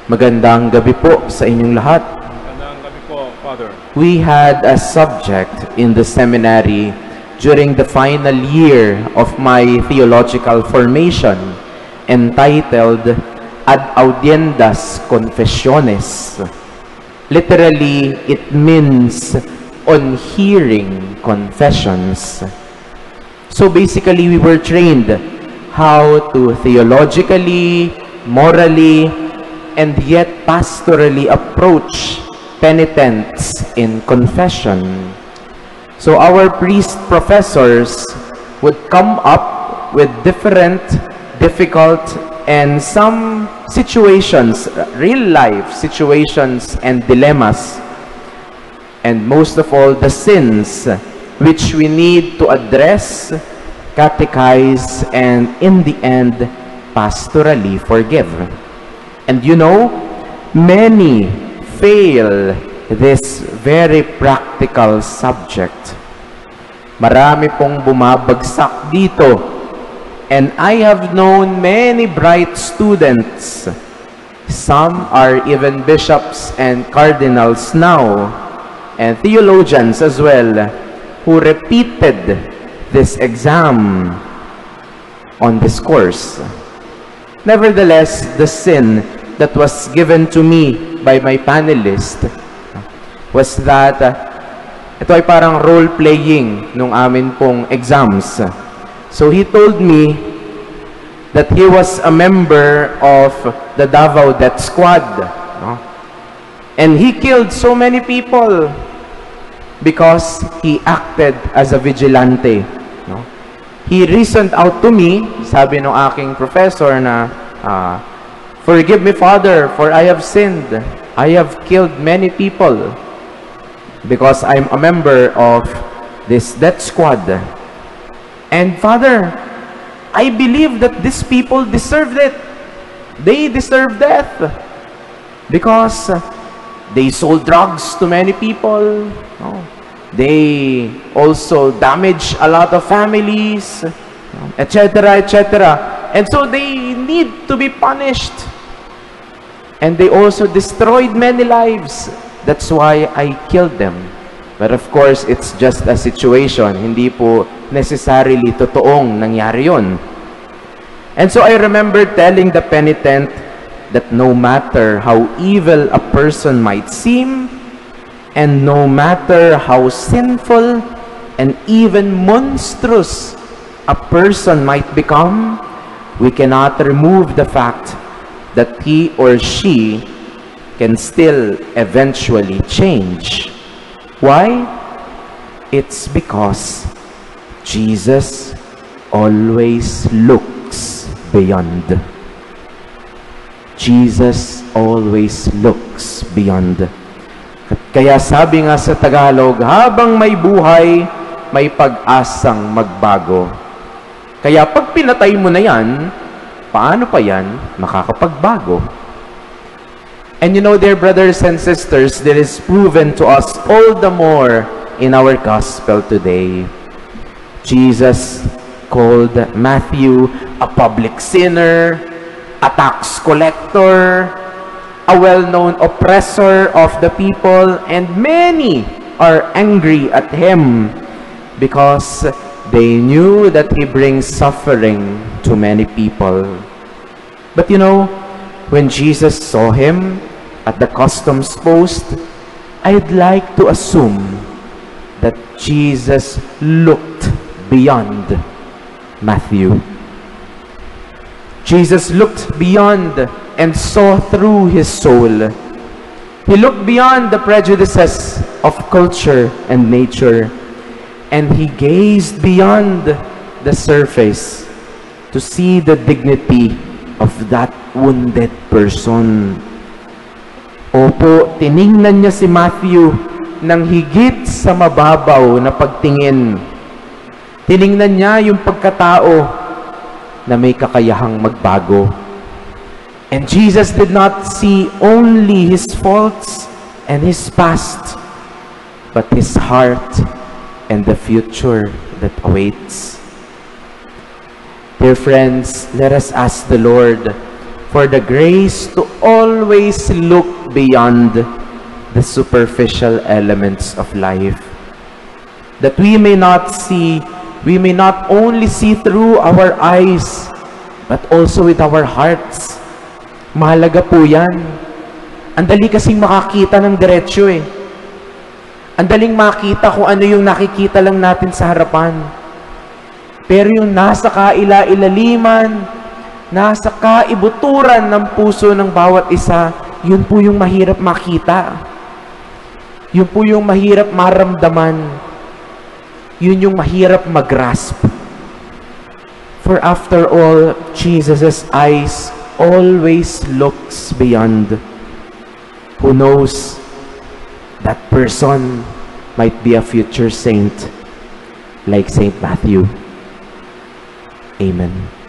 Magandang gabi po sa inyong lahat. Magandang gabi po, Father. We had a subject in the seminary during the final year of my theological formation entitled Ad Audiendas Confessiones. Literally, it means on hearing confessions. So basically, we were trained how to theologically, morally, and yet pastorally approach penitents in confession. So our priest professors would come up with different, difficult, and some situations, real life situations and dilemmas, and most of all, the sins which we need to address, catechize, and in the end, pastorally forgive. And you know, many fail this very practical subject. Marami pong bumabagsak dito. And I have known many bright students. Some are even bishops and cardinals now, and theologians as well, who repeated this exam on this course. Nevertheless, the sin that was given to me by my panelist was that ito ay parang role-playing nung amin pong exams. So he told me that he was a member of the Davao Death Squad. And he killed so many people because he acted as a vigilante. He reasoned out to me, sabi ng aking professor na, "Forgive me, Father, for I have sinned. I have killed many people because I'm a member of this death squad. And Father, I believe that these people deserved it. They deserve death because they sold drugs to many people. They also damage a lot of families, etc., etc. And so they need to be punished. And they also destroyed many lives. That's why I killed them." But of course, it's just a situation. Hindi po necessarily totoong nangyari yun. And so I remember telling the penitent that no matter how evil a person might seem, and no matter how sinful and even monstrous a person might become, we cannot remove the fact that he or she can still eventually change. Why? It's because Jesus always looks beyond. Jesus always looks beyond. Kaya sabi nga sa Tagalog, habang may buhay, may pag-asang magbago. Kaya pag pinatay mo na yan, paano pa yan makakapagbago? And you know, dear brothers and sisters, this is proven to us all the more in our gospel today. Jesus called Matthew a public sinner, a tax collector, a well-known oppressor of the people, and many are angry at him because they knew that he brings suffering to many people. But you know, when Jesus saw him at the customs post, I'd like to assume that Jesus looked beyond Matthew. Jesus looked beyond and saw through his soul. He looked beyond the prejudices of culture and nature, and he gazed beyond the surface to see the dignity of that wounded person. Opo, tiningnan niya si Matthew ng higit sa mababaw na pagtingin. Tiningnan niya yung pagkatao na may kakayahang magbago. And Jesus did not see only his faults and his past, but his heart and the future that awaits. Dear friends, let us ask the Lord for the grace to always look beyond the superficial elements of life. That we may not only see through our eyes, but also with our hearts. Mahalaga po yan. Ang dali kasing makakita ng diretsyo eh. Ang daling makita kung ano yung nakikita lang natin sa harapan. Pero yung nasa kaila-ilaliman, nasa kaibuturan ng puso ng bawat isa, yun po yung mahirap makita. Yun po yung mahirap maramdaman. Yun yung mahirap mag-grasp. For after all, Jesus' eyes always looks beyond. Who knows, that person might be a future saint like Saint Matthew. Amen.